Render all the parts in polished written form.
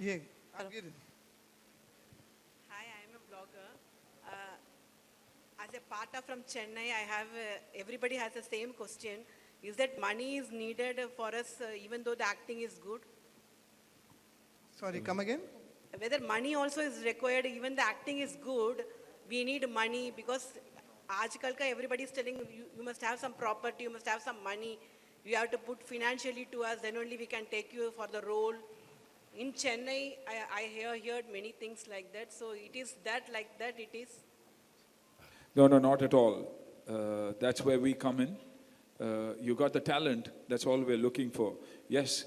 ये Hello. ये Hi, I am a blogger. As a part of from Chennai, I have everybody has the same question. Is that money is needed for us even though the acting is good? sorry, come again. Whether money also is required, even the acting is good, we need money because आजकल का everybody is telling you must have some property, you must have some money, you have to put financially to us, then only we can take you for the role. In Chennai, I heard many things like that. So it is that like that it is. No, no, not at all. That's where we come in. You got the talent, that's all we're looking for. Yes,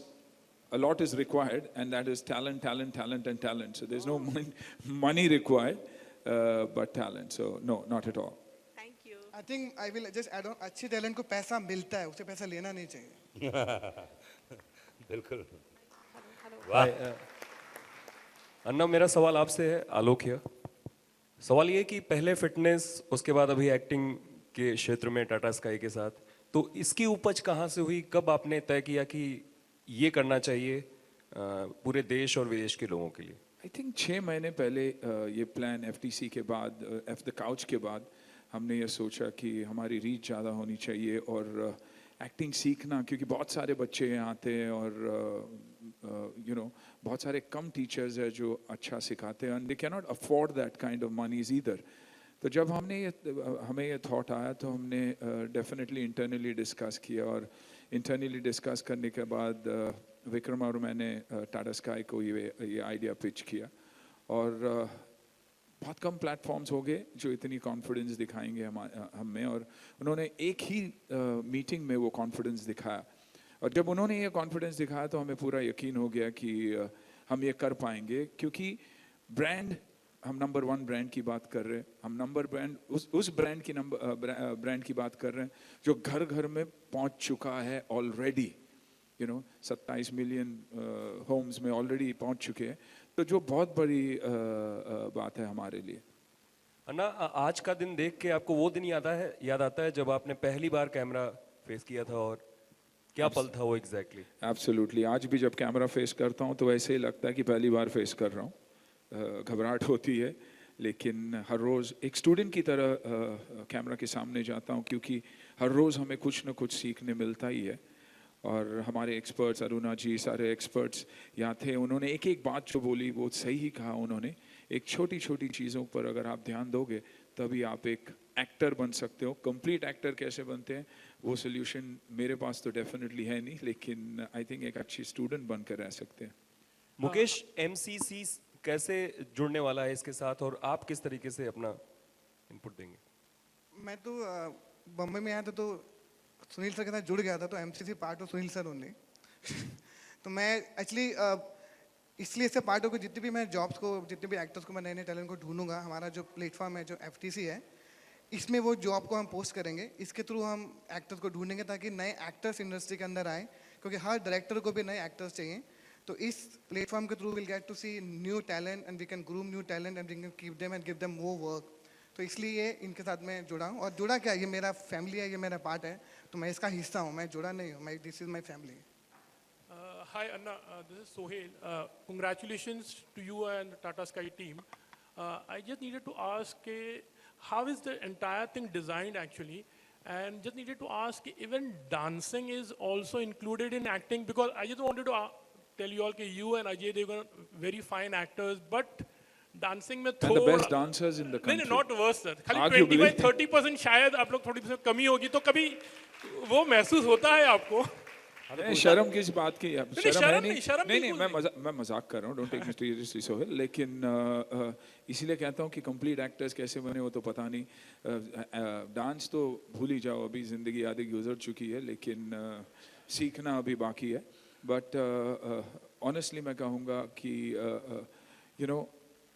a lot is required, and that is talent, talent, talent, and talent. So there's no money required, but talent. So no, not at all. Thank you. I think I will just add on. अच्छे talent को पैसा मिलता है, उसे पैसा लेना नहीं चाहिए. बिल्कुल. वाह. अन्ना, मेरा सवाल आपसे है, आलोक है. सवाल ये कि पहले फिटनेस, उसके बाद अभी एक्टिंग के क्षेत्र में टाटा स्काई के साथ, तो इसकी उपज कहाँ से हुई? कब आपने तय किया कि ये करना चाहिए पूरे देश और विदेश के लोगों के लिए? आई थिंक 6 महीने पहले ये प्लान एफटीसी के बाद, एफ द काउच के बाद, हमने ये सोचा कि हमारी रीच ज़्यादा होनी चाहिए और एक्टिंग सीखना, क्योंकि बहुत सारे बच्चे यहाँ आते हैं और बहुत सारे कम टीचर्स हैं जो अच्छा सिखाते हैं, and they can not afford that kind of moneys either. तो जब हमें ये थॉट आया तो हमने डेफिनेटली इंटरनली डिस्कस किया, और इंटरनली डिस्कस करने के बाद विक्रम और मैंने टाटा स्काई को ये आइडिया पिच किया, और बहुत कम प्लेटफॉर्म्स हो गए जो इतनी कॉन्फिडेंस दिखाएंगे हमें, और उन्होंने एक ही मीटिंग में वो कॉन्फिडेंस दिखाया, और जब उन्होंने ये कॉन्फिडेंस दिखाया तो हमें पूरा यकीन हो गया कि हम ये कर पाएंगे, क्योंकि ब्रांड, हम नंबर 1 ब्रांड की बात कर रहे हैं, हम उस ब्रांड की बात कर रहे हैं जो घर घर में पहुंच चुका है ऑलरेडी. 27 मिलियन होम्स में ऑलरेडी पहुंच चुके हैं, तो जो बहुत बड़ी बात है हमारे लिए. अन्ना, आज का दिन देख के आपको वो दिन याद आता है जब आपने पहली बार कैमरा फेस किया था, और क्या पल था वो एग्जैक्टली? एब्सोल्युटली. आज भी जब कैमरा फेस करता हूँ तो ऐसे ही लगता है कि पहली बार फेस कर रहा हूँ. घबराहट होती है, लेकिन हर रोज़ एक स्टूडेंट की तरह कैमरा के सामने जाता हूँ, क्योंकि हर रोज़ हमें कुछ ना कुछ सीखने मिलता ही है. और हमारे एक्सपर्ट्स, अरुणा जी, सारे एक्सपर्ट्स यहाँ थे, उन्होंने एक एक बात जो बोली वो सही ही कहा. उन्होंने एक छोटी छोटी चीज़ों पर अगर आप ध्यान दोगे तभी आप एक एक्टर बन सकते हो. कंप्लीट एक्टर कैसे बनते हैं वो सोल्यूशन मेरे पास तो डेफिनेटली है नहीं, लेकिन आई थिंक एक अच्छी स्टूडेंट बनकर रह सकते हैं. मुकेश, एमसीसी कैसे जुड़ने वाला है इसके साथ, और आप किस तरीके से अपना इनपुट देंगे? मैं तो बम्बई में आया था तो सुनील सर के साथ जुड़ गया था, तो MCC part of Sunil sir only. तो मैं एक्चुअली इसलिए इससे पार्ट होकर जितने भी मैं जॉब्स को, जितने भी एक्टर्स को, मैं नए नए टैलेंट को ढूंढूंगा. हमारा जो प्लेटफॉर्म है, जो एफटीसी है, इसमें वो जॉब को हम पोस्ट करेंगे. इसके थ्रू हम एक्टर्स को ढूंढेंगे ताकि नए एक्टर्स इंडस्ट्री के अंदर आए, क्योंकि हर डायरेक्टर को भी नए एक्टर्स चाहिए. तो इस प्लेटफॉर्म के through will get to see new talent, and we can groom new talent, and we can keep them and give them more work. तो इसलिए इनके साथ मैं जुड़ा हूँ. और जुड़ा क्या, ये मेरा फैमिली है, ये मेरा पार्ट है, तो मैं इसका हिस्सा हूँ, मैं जुड़ा नहीं हूँ. मैं, this is my family. Hi Anna, this is Sohail. Congratulations to you and the Tata Sky team. I just needed to ask how is the entire thing designed actually, and just needed to ask even dancing is also included in acting, because I just wanted to tell you all that you and Ajay Devgan are very fine actors, but dancing में And the best dancers in the country. नहीं, not worse sir. खाली Arguably. 25-30% शायद आप लोग थोड़ी सी कमी होगी, तो कभी वो महसूस होता है आपको? शर्म किस बात की? शर्म नहीं, मैं मजाक कर रहा हूँ. Don't take me seriously Sohail. लेकिन इसीलिए कहता हूँ कि कंप्लीट एक्टर्स कैसे बने वो तो पता नहीं. डांस तो भूल ही जाओ, अभी जिंदगी आधी गुजर चुकी है, लेकिन सीखना अभी बाकी है. बट ऑनेस्टली मैं कहूँगा कि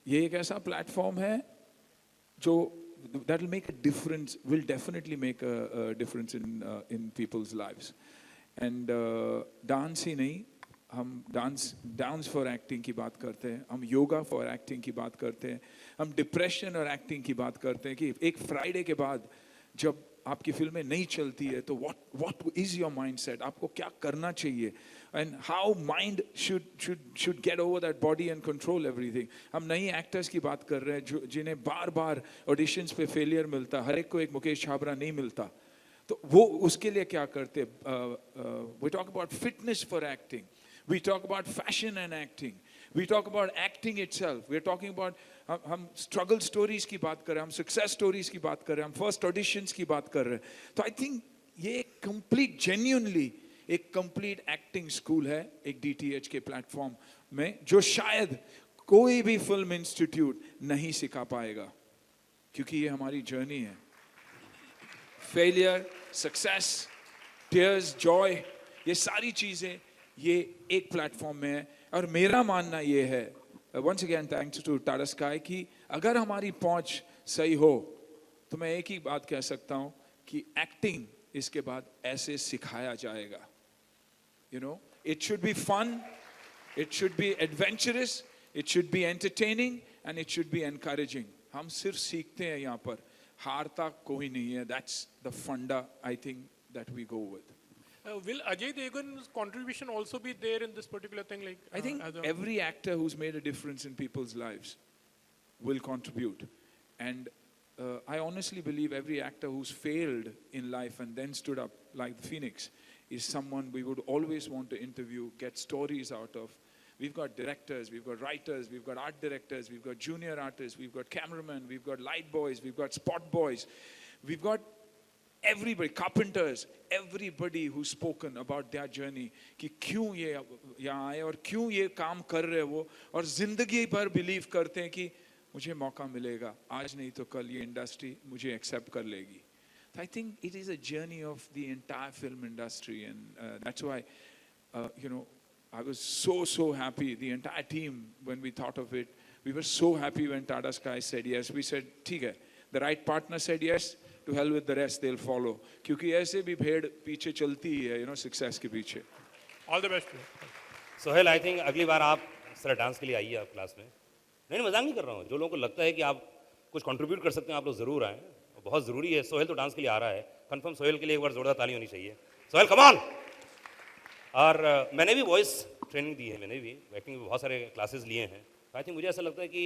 ये एक ऐसा प्लेटफॉर्म है जो that will make a difference, will definitely make a difference in people's lives. And dance ही नहीं, हम डांस फॉर एक्टिंग की बात करते हैं, हम योगा फॉर एक्टिंग की बात करते हैं, हम डिप्रेशन और एक्टिंग की बात करते हैं कि एक फ्राइडे के बाद जब आपकी फिल्में नहीं चलती है तो what is your mindset? आपको क्या करना चाहिए? And how mind should get over that body and control everything. हम नई एक्टर्स की बात कर रहे हैं जो जिन्हें बार बार ऑडिशंस पे फेलियर मिलता, हर एक को एक मुकेश छाबरा नहीं मिलता, तो वो उसके लिए क्या करते? We talk about fitness for acting. We talk about fashion and acting. We talk about acting itself. We are talking about हम struggle stories की बात कर रहे हैं, हम success stories की बात कर रहे हैं, हम first auditions की बात कर रहे हैं. तो I think ये complete genuinely एक complete acting school है एक DTH के platform में, जो शायद कोई भी film institute नहीं सिखा पाएगा, क्योंकि ये हमारी journey है. Failure, success, tears, joy, ये सारी चीजें ये एक प्लेटफॉर्म में है. और मेरा मानना ये है, once again thanks to Tata Sky, कि अगर हमारी पहुंच सही हो तो मैं एक ही बात कह सकता हूं कि एक्टिंग इसके बाद ऐसे सिखाया जाएगा. You know, it should be fun, it should be adventurous, it should be entertaining and it should be encouraging. हम सिर्फ सीखते हैं यहाँ पर, हारता कोई नहीं है. That's the funda I think that we go with. Will Ajay Devgan's contribution also be there in this particular thing? Like, I think as a- every actor who's made a difference in people's lives will contribute. And I honestly believe every actor who's failed in life and then stood up like the Phoenix is someone we would always want to interview, get stories out of. We've got directors, we've got writers, we've got art directors, we've got junior artists, we've got cameramen, we've got light boys, we've got spot boys. We've got everybody, carpenters, everybody who's spoken about their journey, कि क्यों ये यहाँ आए और क्यों ये काम कर रहे वो, और जिंदगी भर बिलीव करते हैं कि मुझे मौका मिलेगा, आज नहीं तो कल ये इंडस्ट्री मुझे एक्सेप्ट कर लेगी. I think it is a journey of the entire film industry, and that's why, you know, I was so happy, the entire team, when we thought of it. We were so happy when Tata Sky said yes. We said, ठीक है, the right partner said yes, to hell with the rest, they'll follow. क्योंकि ऐसे भी भेड़ पीछे चलती ही है, you know, success के पीछे. all the best to you. Sohail, I think अगली बार आप इस तरह डांस के लिए आइए आप क्लास में. नहीं, मजाक नहीं कर रहा हूँ. जो लोगों को लगता है कि आप कुछ कंट्रीब्यूट कर सकते हैं, आप लोग जरूर आएँ. बहुत ज़रूरी है. सोहेल तो डांस के लिए आ रहा है. कंफर्म सोहेल के लिए एक बार जोरदार ताली होनी चाहिए. Sohail come on. और मैंने भी वॉइस ट्रेनिंग दी है, मैंने भी एक्टिंग में बहुत सारे क्लासेस लिए हैं. आई थिंक मुझे ऐसा लगता है कि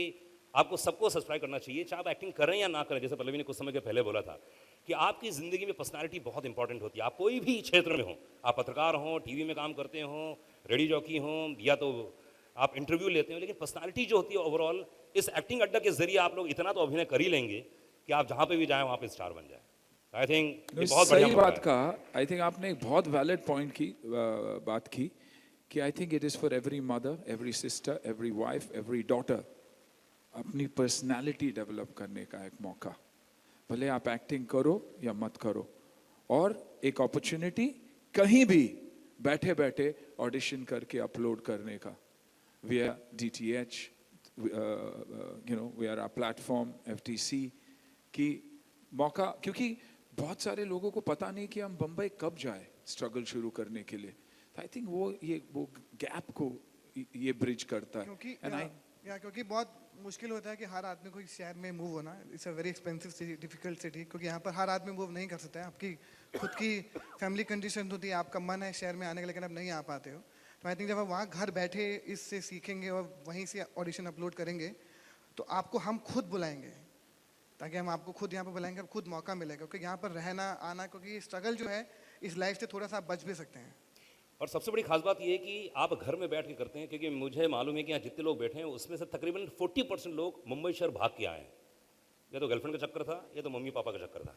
आपको सबको सब्सक्राइब करना चाहिए, चाहे आप एक्टिंग करें या ना करें. जैसे पल्लवी ने कुछ समय के पहले बोला था कि आपकी ज़िंदगी में पर्सनालिटी बहुत इंपॉर्टेंट होती है. आप कोई भी क्षेत्र में हो, आप पत्रकार हों, टीवी में काम करते हों, रेडियो जॉकी हों, या तो आप इंटरव्यू लेते हो, लेकिन पर्सनालिटी जो होती है ओवरऑल, इस एक्टिंग अड्डा के जरिए आप लोग इतना तो अभिनय कर ही लेंगे कि आप जहाँ पे भी जाएं वहाँ पे स्टार बन जाए. आई थिंक बहुत बढ़िया सही बात कहा. आई थिंक आपने एक बहुत वैलिड पॉइंट की बात की कि I think it is for every mother, every sister, every wife, every daughter अपनी पर्सनालिटी डेवलप करने का एक मौका. भले आप एक्टिंग करो या मत करो, और एक अपॉर्चुनिटी कहीं भी बैठे बैठे ऑडिशन करके अपलोड करने का. We are DTH, you know, we are our platform, FTC की मौका, क्योंकि बहुत सारे लोगों को पता नहीं कि हम बम्बई कब जाए स्ट्रगल शुरू करने के लिए. आई थिंक वो गैप को ये ब्रिज करता है. क्योंकि बहुत मुश्किल होता है कि हर आदमी को इस शहर में मूव होना. It's a very expensive city, difficult city, क्योंकि यहाँ पर हर आदमी मूव नहीं कर सकता है. आपकी खुद की फैमिली कंडीशन होती है, आपका मन है शहर में आने का, लेकिन आप नहीं आ पाते हो. तो आई थिंक जब आप वहाँ घर बैठे इससे सीखेंगे और वहीं से ऑडिशन अपलोड करेंगे, तो आपको हम खुद बुलाएंगे, ताकि हम आपको खुद यहाँ पर बुलाएंगे, अब खुद मौका मिलेगा. क्योंकि यहाँ पर रहना आना, क्योंकि ये स्ट्रगल जो है इस लाइफ से थोड़ा सा आप बच भी सकते हैं. और सबसे बड़ी खास बात यह है कि आप घर में बैठ के करते हैं, क्योंकि मुझे मालूम है कि यहाँ जितने लोग बैठे हैं उसमें से तकरीबन 40% लोग मुंबई शहर भाग के आए हैं. या तो गर्लफ्रेंड का चक्कर था, या तो मम्मी पापा का चक्कर था.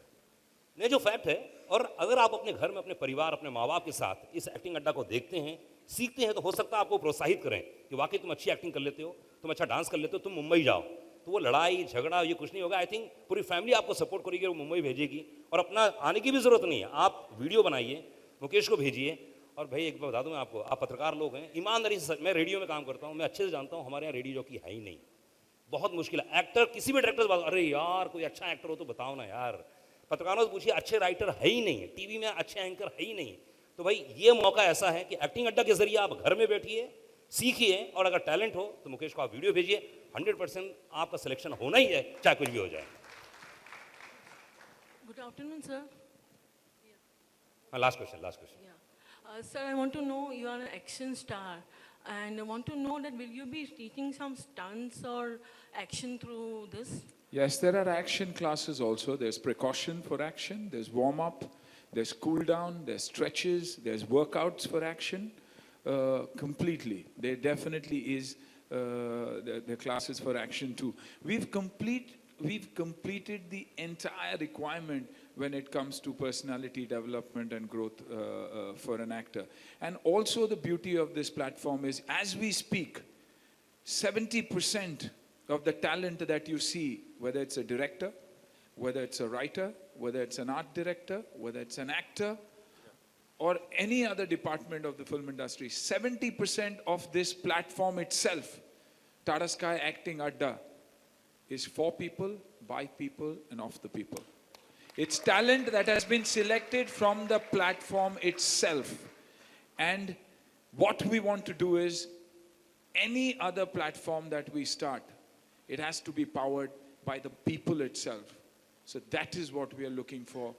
ये जो फैक्ट है. और अगर आप अपने घर में अपने परिवार, अपने माँ बाप के साथ इस एक्टिंग अड्डा को देखते हैं, सीखते हैं, तो हो सकता है आपको प्रोत्साहित करें कि वाकई तुम अच्छी एक्टिंग कर लेते हो, तुम अच्छा डांस कर लेते हो, तुम मुंबई जाओ. तो वो लड़ाई झगड़ा ये कुछ नहीं होगा. आई थिंक पूरी फैमिली आपको सपोर्ट करेगी, वो मुंबई भेजेगी. और अपना आने की भी ज़रूरत नहीं है. आप वीडियो बनाइए, मुकेश को भेजिए. और भाई एक बात बता दूं मैं आपको, आप पत्रकार लोग हैं, ईमानदारी से, मैं रेडियो में काम करता हूं, मैं अच्छे से जानता हूं हमारे यहाँ रेडियो जॉकी है ही नहीं. बहुत मुश्किल है. एक्टर, किसी भी डायरेक्टर से बात, अरे यार कोई अच्छा एक्टर हो तो बताओ ना यार. पत्रकारों से पूछिए, अच्छे राइटर है ही नहीं, टीवी में अच्छे एंकर है ही नहीं. तो भाई ये मौका ऐसा है कि एक्टिंग अड्डा के जरिए आप घर में बैठिए, सीखिए, और अगर टैलेंट हो तो मुकेश को आप वीडियो भेजिए. 100% आपका सिलेक्शन होना ही है, चाहे कुछ भी हो जाए. Good afternoon, sir. हाँ, last question, last question. Yeah. Sir, I want to know, you are an action star, and I want to know that will you be teaching some stunts or action through this? Yes, there are action classes also. There's precaution for action, there's warm up, there's cool down, there's stretches, there's workouts for action. Completely. There definitely is the classes for action too. We've completed the entire requirement when it comes to personality development and growth for an actor. And also the beauty of this platform is, as we speak, 70% of the talent that you see, whether it's a director, whether it's a writer, whether it's an art director, whether it's an actor, or any other department of the film industry, 70% of this platform itself, Tata Sky Acting Adda, is for people, by people, and of the people. It's talent that has been selected from the platform itself. And what we want to do is, any other platform that we start, it has to be powered by the people itself. So that is what we are looking for,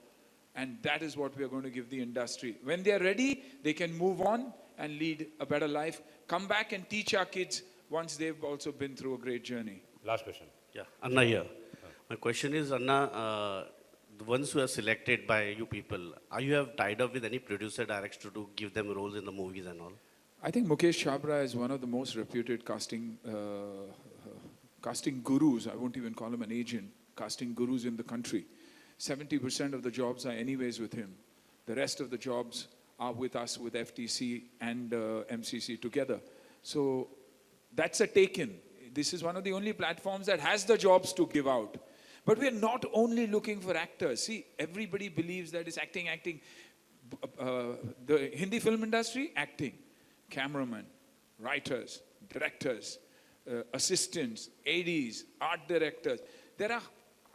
and that is what we are going to give the industry. When they are ready, they can move on and lead a better life. Come back and teach our kids once they've also been through a great journey. Last question. Yeah, Anna here. My question is, Anna, the ones who are selected by you people, are you have tied up with any producer director to give them roles in the movies and all? I think Mukesh Chabra is one of the most reputed casting gurus. I won't even call him an agent. Casting gurus in the country. 70% of the jobs are anyways with him. The rest of the jobs are with us, with FTC and MCC together. So that's a taken. This is one of the only platforms that has the jobs to give out. But we're not only looking for actors. See, everybody believes that it's acting, acting. The Hindi film industry, acting. Cameramen, writers, directors, assistants, ADs, art directors. There are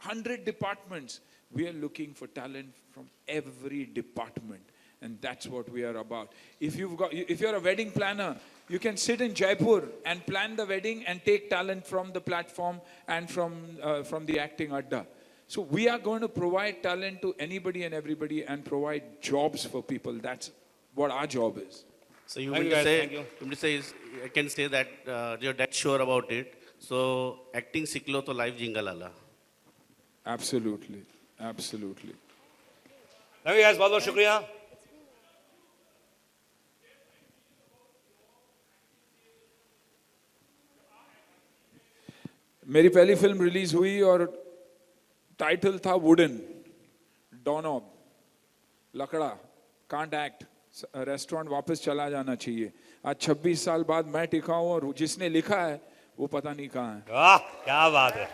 100 departments. We are looking for talent from every department, and that's what we are about. If you're a wedding planner, you can sit in Jaipur and plan the wedding and take talent from the platform and from the acting adda. So we are going to provide talent to anybody and everybody and provide jobs for people. That's what our job is. So you Thank mean you to guys, say, thank you. mean to say is, I can say that you're that sure about it. So acting siklo to live jingle ala. Absolutely, absolutely. Thank you guys, बहुत बहुत शुक्रिया। मेरी पहली film release हुई और title था wooden, doorknob, लकड़ा, can't act, restaurant वापस चला जाना चाहिए। आज 26 साल बाद मैं टिका हूं और जिसने लिखा है वो पता नहीं कहाँ है। वाह, क्या बात है।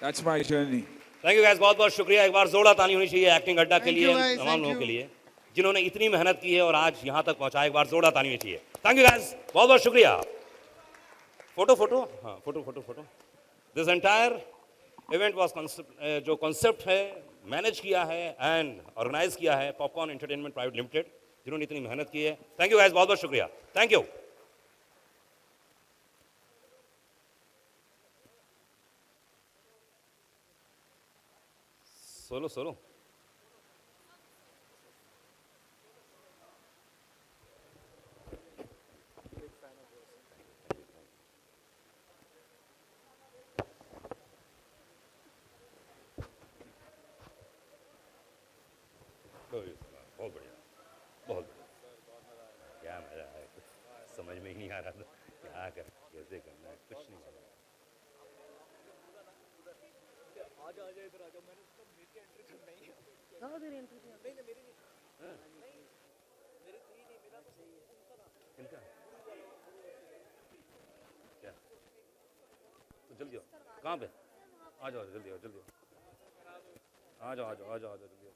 That's my journey. Thank you guys, बहुत बहुत शुक्रिया। एक बार जोड़ा ताली होनी चाहिए एक्टिंग अड्डा के Thank लिए, you guys, तमाम thank लोगों you. के लिए जिन्होंने इतनी मेहनत की है और आज यहाँ तक पहुँचा। एक बार जोड़ा ताली होनी चाहिए। थैंक यू गाइस, बहुत बहुत शुक्रिया। फोटो फोटो, हाँ photo photo photo. This entire event was जो कॉन्सेप्ट है मैनेज किया है एंड ऑर्गेनाइज किया है पॉपकॉर्न एंटरटेनमेंट प्राइवेट लिमिटेड, जिन्होंने इतनी मेहनत की है। थैंक यू गाइस, बहुत बहुत शुक्रिया। Thank you. सोलो सोलो बहुत बढ़िया, बहुत बढ़िया। क्या मजा है, कुछ समझ में ही नहीं आ रहा था क्या कर कैसे करना है, कुछ नहीं समझ। इनका क्या तो जल्दी आओ, कहाँ पे? आ जाओ जल्दी आओ, जल्दी आओ, आ जाओ आ जाओ आ जाओ आ जाओ जल्दी आओ।